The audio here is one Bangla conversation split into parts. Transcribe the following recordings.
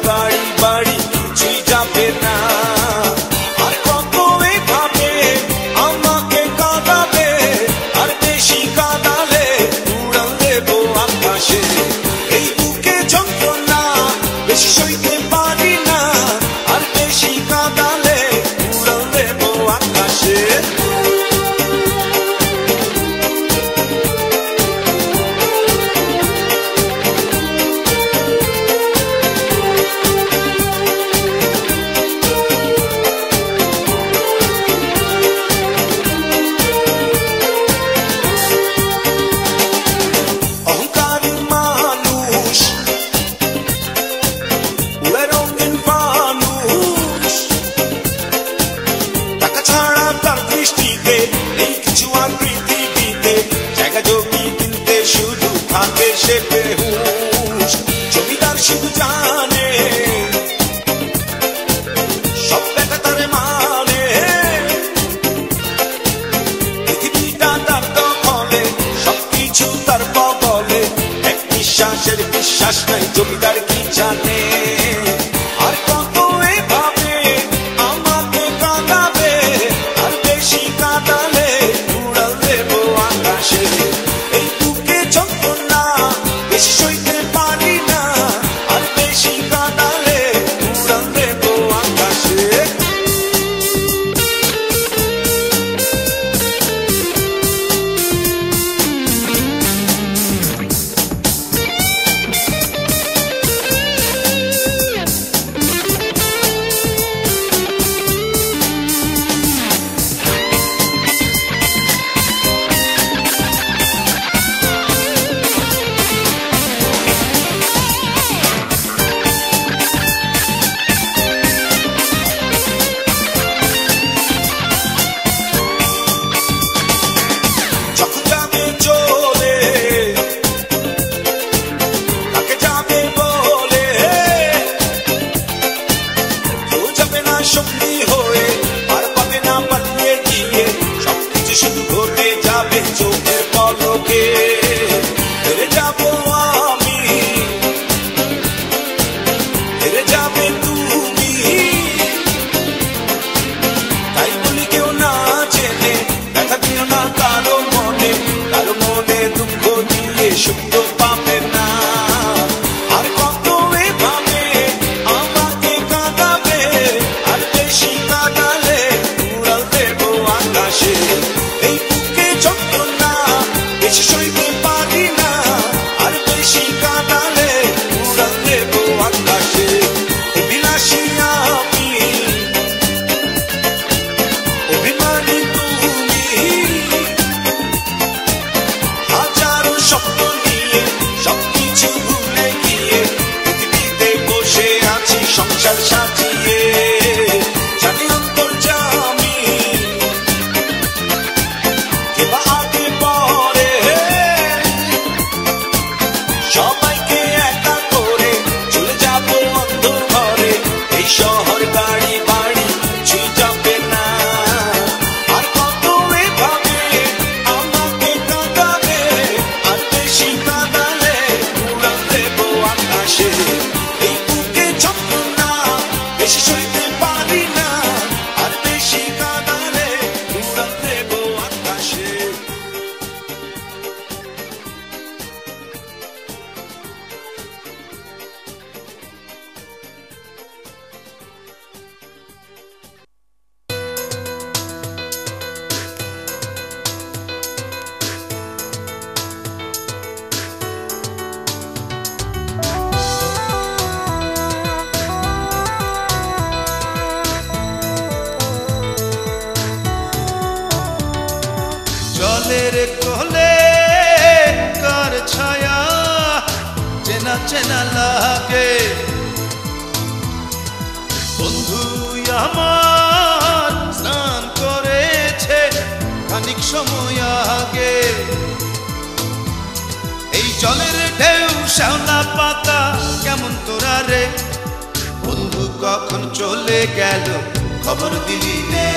গাড়ি বাড়ি কিছুই যাবে না। আর কত এভাবে আমাকে কাঁদাবে, আর বেশি কাঁদালে উড়াল দেবো আকাশে। এই বুকে যন্ত্রণা বেশি সইতে পারি না, আর বেশি কাঁদালে উড়াল দেবো আকাশে। জমিদার শুধু জানে সব বেটা তার মানে, পৃথিবীটা তার দখলে, সবকিছু তার বগলে। এক নিঃশ্বাসের বিশ্বাস নাই, জমিদার কি জানে। আর কত এভাবে আমাকে কাঁদাবে, আর বেশি কাঁদালে উড়াল দেবো আকাশে। এই বুকে যন্ত্রণা বেশি সইতে পারি না, আর বেশি কাঁদালে উড়াল দেবো আকাশে। সঙ্গী হয়ে আর পাবে না পালিয়ে গিয়ে, সবকিছু শুধু ঘটে যাবে চোখের পলকে। হেরে যাবো আমি, হেরে যাবে তুমি, তাই বলি কেউ না জেনে ব্যথা দিও না কারো মনে, কারো মনে দুঃখ দিয়ে সুখ তো পাবে না। আর কত এভাবে আমাকে কাঁদাবে, আর বেশি কাঁদালে উড়াল দেবো আকাশে। এই বুকে যন্ত্রণা বেশি সইতে পারি না, আর বেশি কাঁদালে উড়াল দেবো আকাশে। অভিলাষী আমি, অভিমানী তুমি, হাজারো স্বপ্ন নিয়ে সবকিছু ভুলে গিয়ে পৃথিবীতে বসে আছি সংসার সাজিয়ে। জানি অন্তর্যামী কেবা আগে পরে সবাইকে একা করে চলে যাবো অন্ধকারে। এই শহর গাড়ি বাড়ি কিছুই যাবে না। আর কত এভাবে আমাকে কাঁদাবে, আর বেশি কাঁদালে উড়াল দেবো আকাশে। এই বুকে যন্ত্রণা বেশি সইতে পারি না, আর বেশি কাঁদালে উড়াল দেবো আকাশে। জলের কোলে কার ছায়া চেনা চেনা লাগে, বন্ধু আমার স্নান করেছে খানিক সময় আগে। এই জলের ঢেউ শ্যাওলা পাতা কেমন তোরা রে, বন্ধু কখন চলে গেল খবর দিলি নে,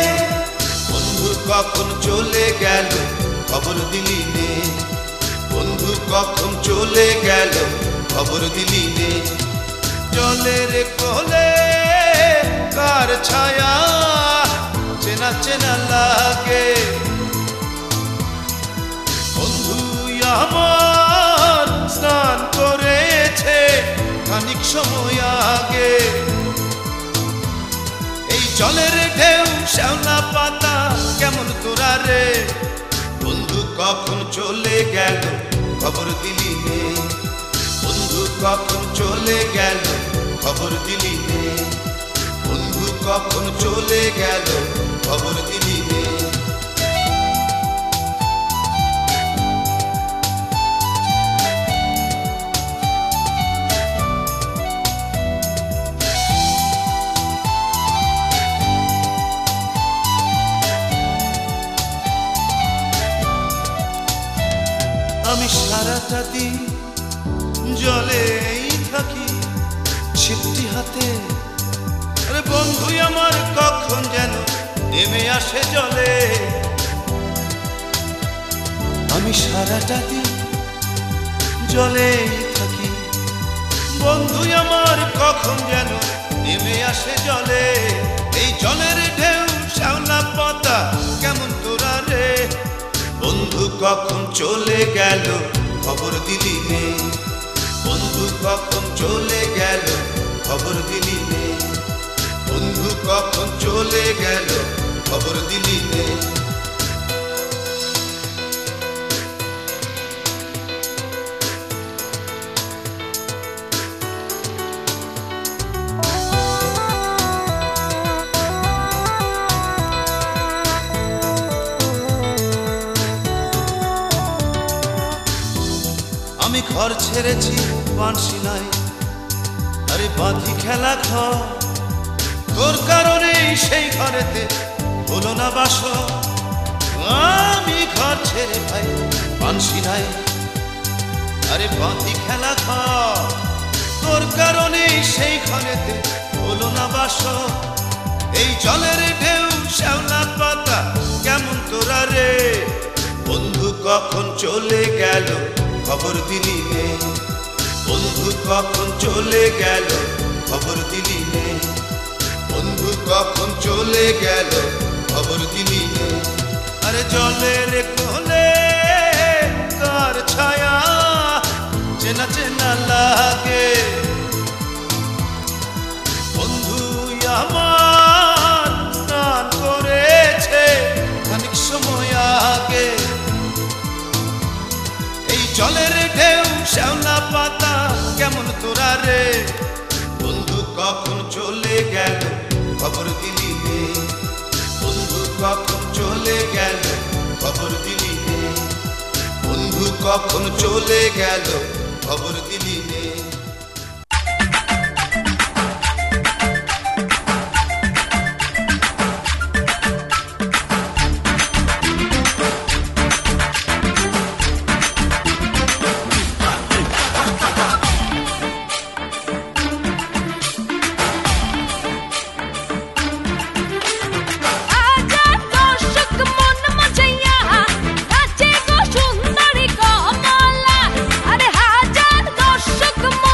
বন্ধু কখন চলে গেল খবর দিলি নে, বন্ধু কখন চলে গেল খবর দিলি নে। জলের কোলে কার ছায়া চেনা চেনা লাগে বন্ধু আমার স্নান করেছে খানিক সময় আগে এই জলের ঢেউ শ্যাওলা পাতা কেমন তোরা রে বন্ধু কখন চলে গেল খবর দিলি নে বন্ধু কখন চলে গেল খবর দিলি নে বন্ধু কখন চলে গেল খবর দিলি নে আমি সারাটা দিন জলেই থাকি ছিপটি হাতে আরে বন্ধু আমার কখন যেন নেমে আসে জলে আমি সারাটা দিন জলেই থাকি বন্ধু আমার কখন যেন নেমে আসে জলে এই জলের ঢেউ শ্যাওলা পাতা কেমন তোরা রে বন্ধু কখন চলে গেল খবর দিলি নে বন্ধু কখন চলে গেল খবর দিলি নে বন্ধু কখন চলে গেল খবর দিলি নে আমি ঘর ছেড়েছি বাঁশি নাই আরে বাঁধি খেলা ঘর তোর কারণে সেই ঘরেতে হলো না বাস আমি ঘর ছেড়ে ভাই বাঁশি নাই আরে বাঁধি খেলা ঘর তোর কারণে সেই ঘরেতে হলো না বাস এই জলের ঢেউ শ্যাওলা পাতা কেমন তোরা রে বন্ধু কখন চলে গেল খবর দিলি নে বন্ধু কখন চলে গেল খবর দিলি নে বন্ধু কখন চলে গেল খবর দিলি নে আরে জলের কোলে কার ছায়া চেনা চেনা লাগে বন্ধু আমার স্নান করেছে খানিক সময় আগে জলের ঢেউ শ্যাওলা পাতা কেমন তোরা রে বন্ধু কখন চলে গেল খবর দিলি নে বন্ধু কখন চলে গেল খবর দিলি নে বন্ধু কখন চলে গেল খবর দিলি নে Come on.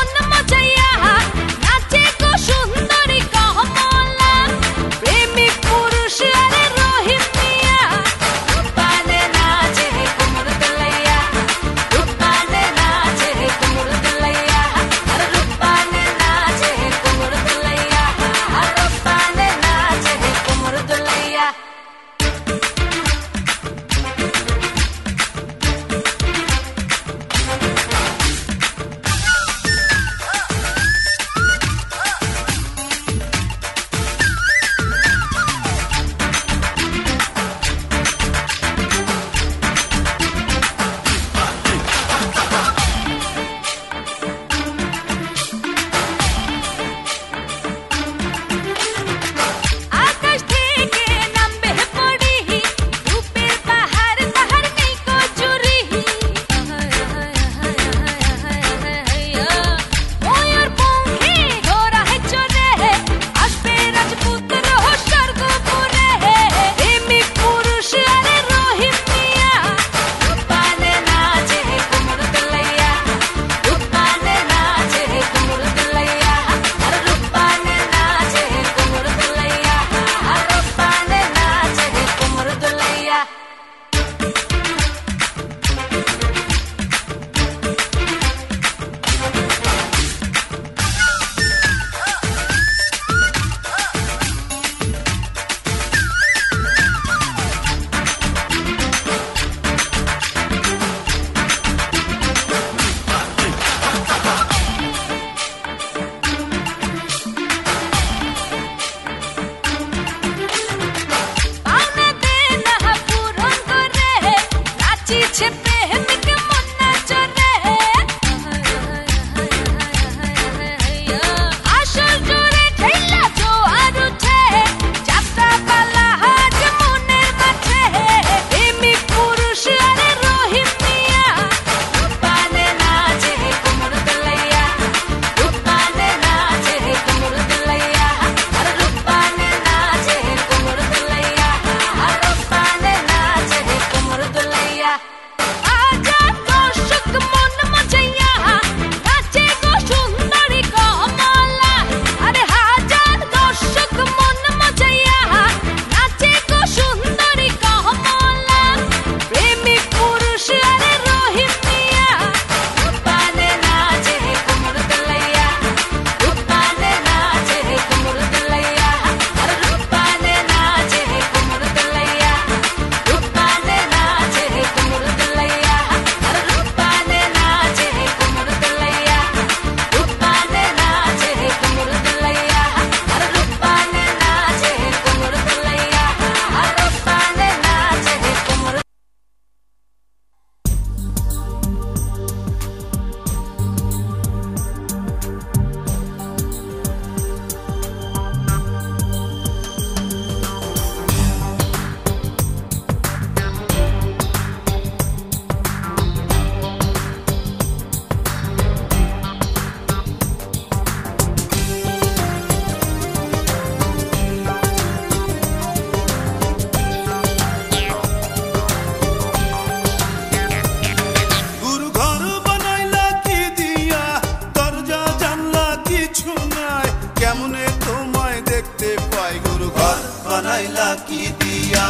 বানাইলা কি দিয়া,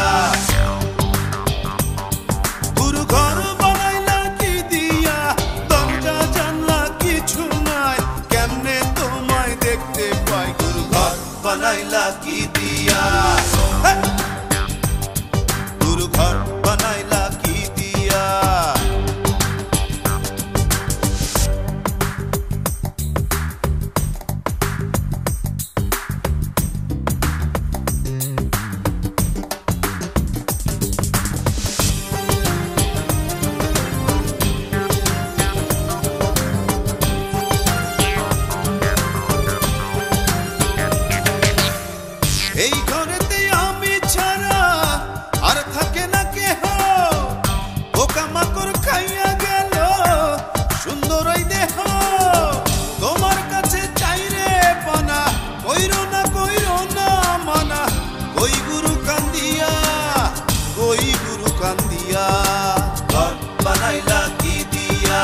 গুরু ঘর বানাইলা কি দিয়া, দরজা জানলা কিছু নাই, কেমনে তোমায় দেখতে পাই, গুরু ঘর বানাইলা কি দিয়া, গুরু ঘর বানাইলা কি দিয়া। এই ঘরেতে আমি ছাড়া আর থাকে না কেহ, পোকামাকড় খাইয়া গেল সুন্দর ওই দেহ, তোমার কাছে চাই রে পানা, কইরো না মানা, কই গুরু কান্দিয়া, কই গুরু কান্দিয়া, ঘর বানাইলা কি দিয়া,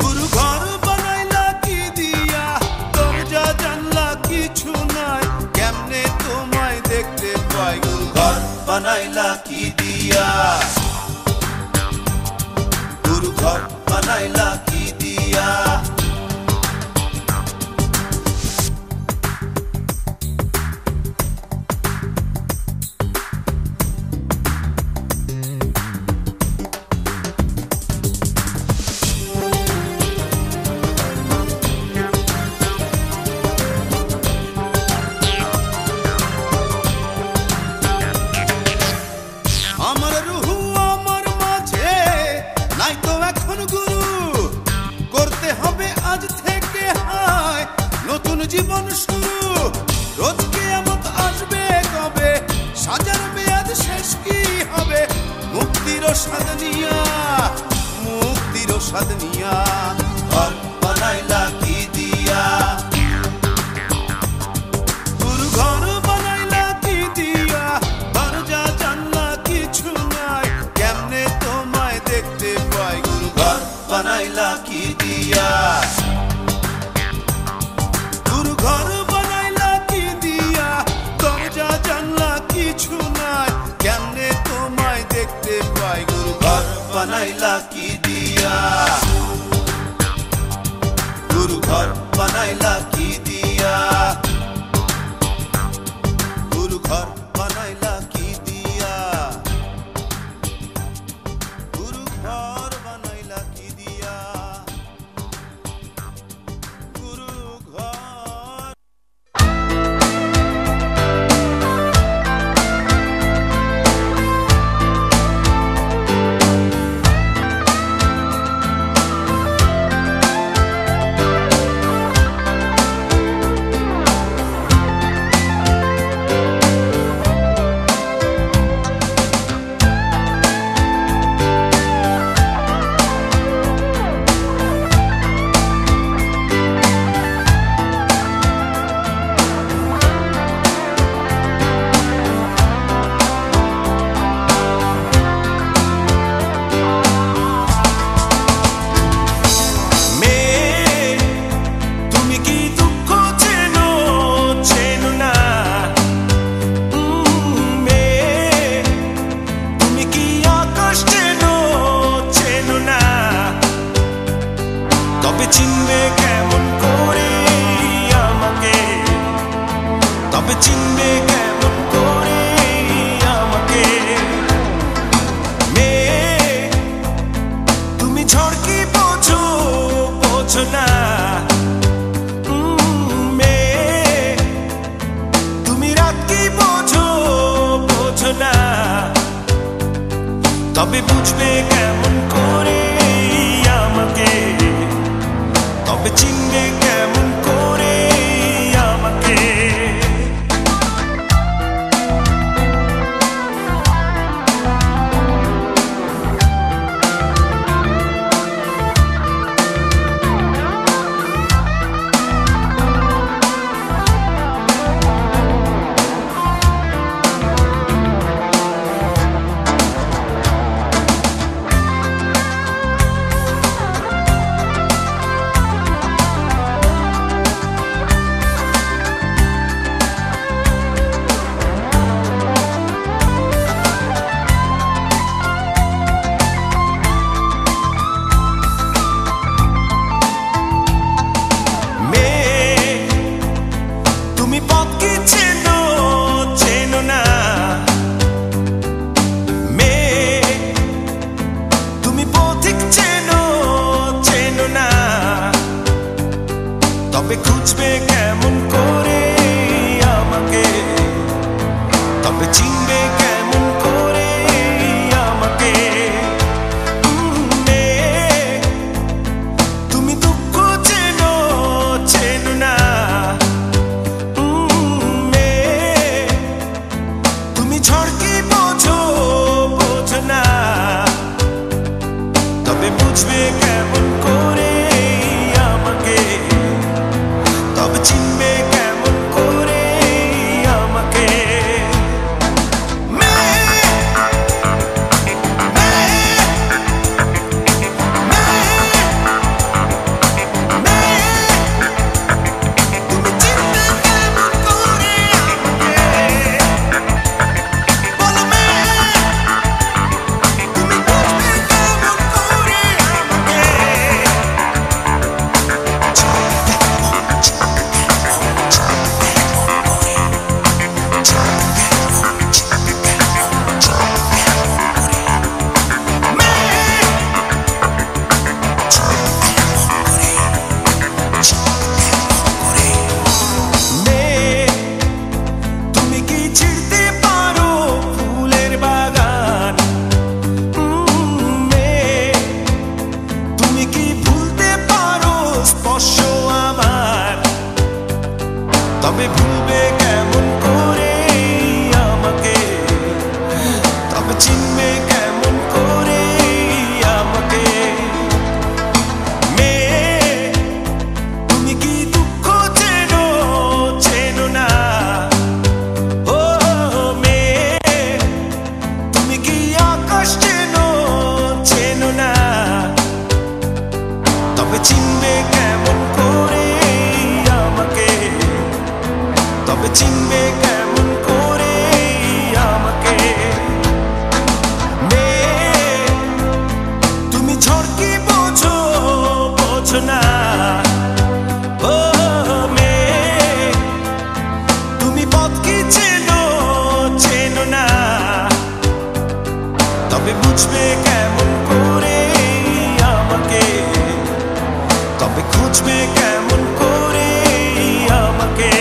গুরু ঘর বানাইলা কি দিয়া, দরজা জানলা কিছু নাই, কেমনে তোমায় দেখতে পাই, গুরু ঘর বানাইলা কি দিয়া, গুরু ঘর বানাইলা কি দিয়া। আমার রুহু আমার মাঝে নাই তো এখন গুরু, করতে হবে আজ থেকে হায় নতুন জীবন শুরু, রোজ কিয়ামত আসবে কবে, সাজার মেয়াদ শেষ কি হবে, মুক্তির স্বাদ নিয়া, মুক্তির স্বাদ নিয়া, ঘর বানাইলা কি দিয়া, গুরু ঘর বানাইলা কি দিয়া, দরজা জানলা কিছু নাই, কেমনে তোমায় দেখতে পাই, গুরু ঘর বানাইলা কি দিয়া, গুরু ঘর বানাইলা কি দিয়া, দরজা জানলা কিছু নাই, কেমনে তোমায় দেখতে পাই, গুরু ঘর বানাইলা কি দিয়া, গুরু ঘর বানাইলা কি দিয়া, গুরু ঘর বানাইলা কি দিয়া, গুরু ঘর বানাইলা কি দিয়া, গুরু ঘর। চিনবে কেমন করে আমাকে, তবে চিনবে কেমন করে আমাকে। মেয়ে তুমি ঝড় কি বোঝো, বোঝো না। মেয়ে তুমি রাত কি বোঝো, বোঝো না। তবে বুঝবে কেমন করে আমাকে, তবে চিনবে কেমন করে আমাকে। তবে খুঁজবে কেমন করে আমাকে, তবে চিনবে কেমন করে আমাকে। তুমি দুঃখ চেনো, চেনো না। তুমি ঝড় কি বোঝো, বোঝো না। তবে বুঝবে কেমন করে আমাকে, তবে চিনবে কেমন করে আমাকে। তবে ভুলবে কেমন করে আমাকে, তবে চিনবে কেমন করে আমাকে। মেয়ে তুমি কি দুঃখ চেনো, চেনো না। ও মেয়ে তুমি কি আকাশ চেনো, চেনো না। তবে চিনবে কেমন করে আমাকে, তবে চিনবে কেমন করে আমাকে। মেয়ে তুমি ঝড় কি বোঝো, বোঝো না। ও মেয়ে তুমি পথ কি চেনো, চেনো না। তবে বুঝবে কেমন করে আমাকে, তবে খুঁজবে কেমন করে আমাকে।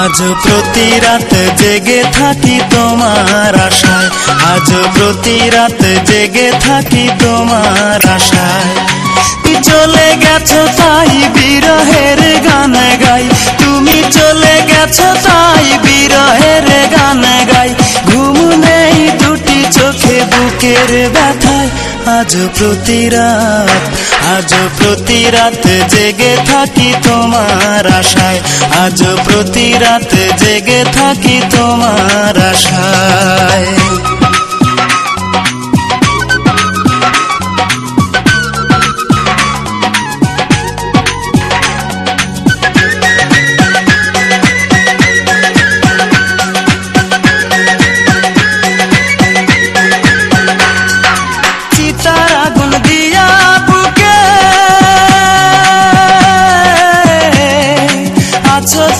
আজ প্রতি রাত জেগে থাকি তোমার আশায়, আজ প্রতি রাত জেগে থাকি তোমার আশায়। তুমি চলে গেছো তাই বিরহের গান গাই, তুমি চলে গেছো তাই বিরহের গান গাই। ঘুম নেই দুটি চোখে বুকের ব্যথায়, আজ প্রতি রাত, আজ প্রতি রাত জেগে থাকি তোমার আশায়, আজ প্রতি রাত জেগে থাকি তোমার আশায়।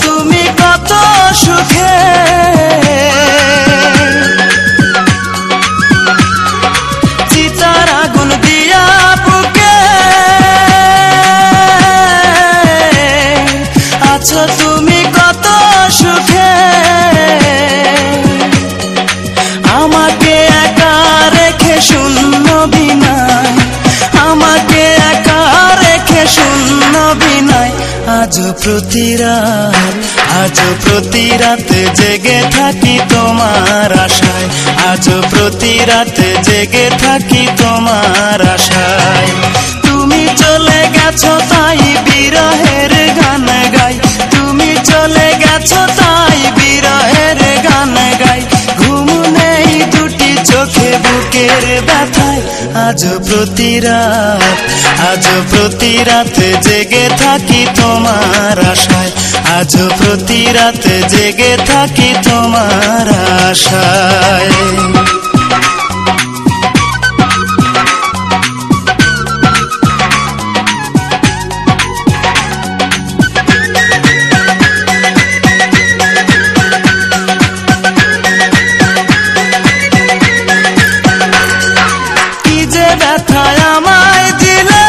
তুমি কত সুখে, চিতার আগুন দিয়া বুকে আছো তুমি কত সুখে। আমাকে একা রেখে শূন্য বিনায়, আমাকে একা রেখে শূন্য বিনায়। আজ প্রতি রাত, আজ প্রতি রাত জেগে থাকি তোমার আশায়, আজ প্রতি রাত জেগে থাকি তোমার আশায়। তুমি চলে গেছো তাই বিরহের গান গাই, তুমি চলে গেছো তাই বিরহের গান গাই। ঘুম নেই দুটি চোখে বুকের ব্যথায়, আজ প্রতি রাত, আজ প্রতি রাত জেগে থাকি তোমার আশায়, আজ প্রতি রাত জেগে থাকি তোমার আশায়। ব্যথায় আমায় দিলে,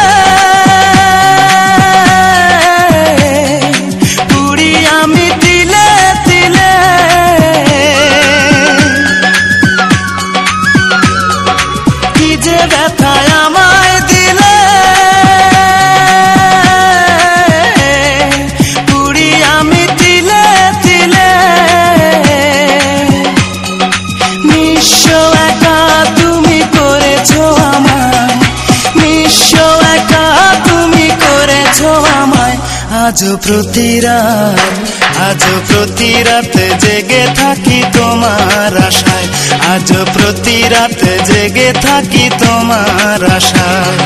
পুরি আমি দিলে দিলে। কি যে ব্যথায় আমায় দিলে, পুরি আমি দিলে দিলে। নিঃস্ব একা তুমি করেছো আমায়, নিঃস্ব একা তুমি করেছো আমায়। আজ প্রতি রাত, আজ প্রতি রাত জেগে থাকি তোমার আশায়, আজ প্রতি রাত জেগে থাকি তোমার আশায়।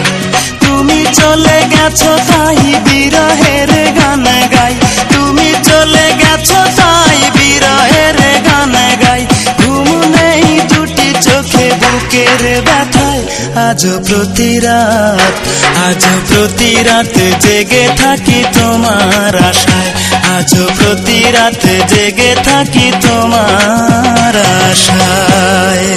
তুমি চলে গেছো তাই বিরহের গান গাই, তুমি চলে গেছো তাই বিরহের গান গাই। ঘুম নেই দুটি চোখে বুকের ব্যথায়, আজ প্রতি রাত, আজ প্রতি রাত জেগে থাকি তোমার আশায়, আজ প্রতি রাত জেগে থাকি তোমার আশায়।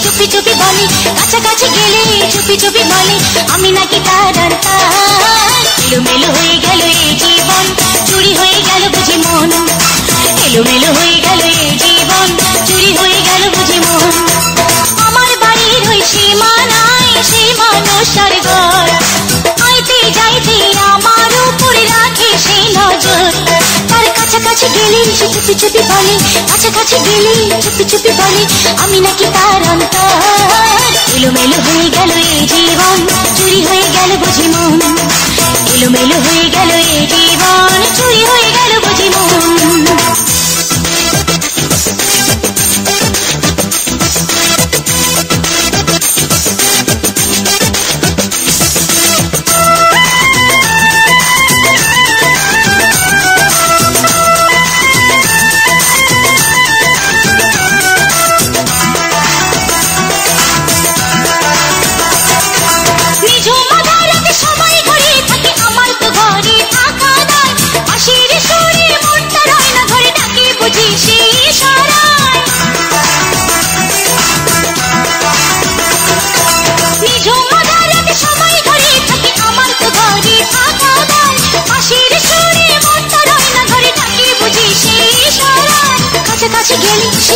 চুপি চুপি বলে, কাছাকাছি গেলে চুপি চুপি বলে আমি নাকি তার আন্তার। এলোমেলো হয়ে গেল এই জীবন, চুরি হয়ে গেল বুঝি মন। এলোমেলো হয়ে গেল এই জীবন, চুরি হয়ে গেল বুঝি মন। আমার বাড়ির ওই সীমানায় সেই মানুষটার ঘর, আইতে যাইতে আমার উপরে রাখে সেই নজর। তার কাছাকাছি গেলে সে চুপি চুপি বলে, কাছাকাছি গেলে চুপি চুপি বলে আমি নাকি তার অন্তর। এলোমেলো হয়ে গেল এই জীবন, চুরি হয়ে গেল বুঝি মন। এলোমেলো হয়ে গেল এই জীবন, চুরি হয়ে গেল বুঝি মন।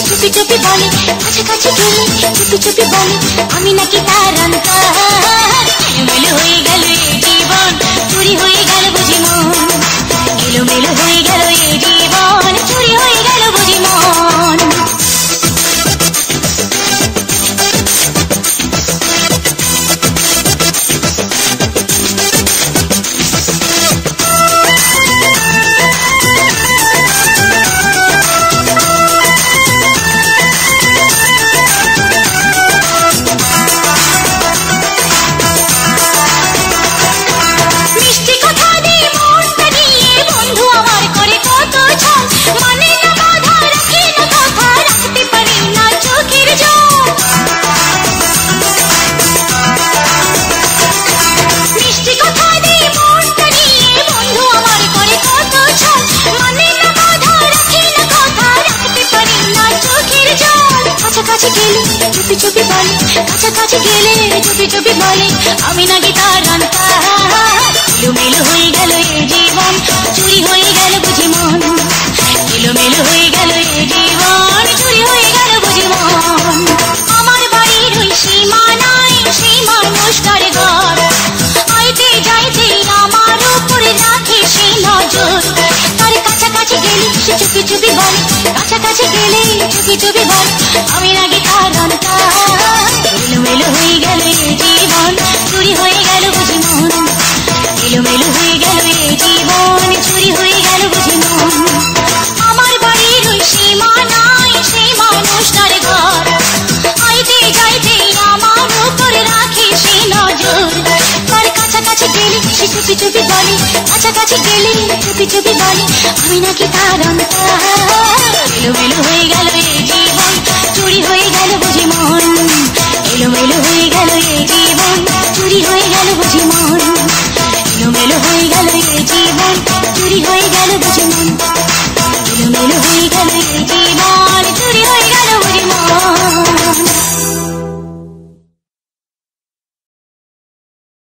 চুপি চুপি বলে, কাছাকাছি গেলে চুপি চুপি বলে আমি নাকি তার অন্তর। এলোমেলো হয়ে গেল এই জীবন, চুরি হয়ে গেল বুঝি মন। এলোমেলো হয়ে গেল এই জীবন, চুরি হয়ে গেল বুঝি মন। চুপি চুপি বলে, কাছাকাছি গেলে চুপি চুপি বলে আমি নাকি তার অন্তর। এলোমেলো হয়ে গেল এই জীবন, চুরি হয়ে গেল বুঝি মন। এলোমেলো হয়ে গেল এই জীবন, চুরি হয়ে গেল বুঝি মন। আমার বাড়ির ওই সীমানায় সেই মানুষটার ঘর, আইতে যাইতে আমার উপরে রাখে সেই নজর। তার কাছাকাছি গেলে সে চুপি চুপি বলে, কাছাকাছি গেলে চুপি চুপি বলে আমি নাকি তার অন্তর। এলোমেলো হয়ে গেল এই জীবন, চুরি হয়ে গেল বুঝি মন। এলোমেলো হয়ে গেল এই জীবন, চুরি হয়ে গেল বুঝি মন। আমার বাড়ির ওই সীমানায় সেই মানুষটার ঘর, আইতে যাইতে আমার উপরে রাখে সেই নজর। তার কাছাকাছি গেলে সে চুপি চুপি বলে, কাছাকাছি গেলে চুপি চুপি বলে আমি নাকি তার অন্তর। এলোমেলো হয়ে গেল এই জীবন, চুরি হয়ে গেল বুঝি মন। এলোমেলো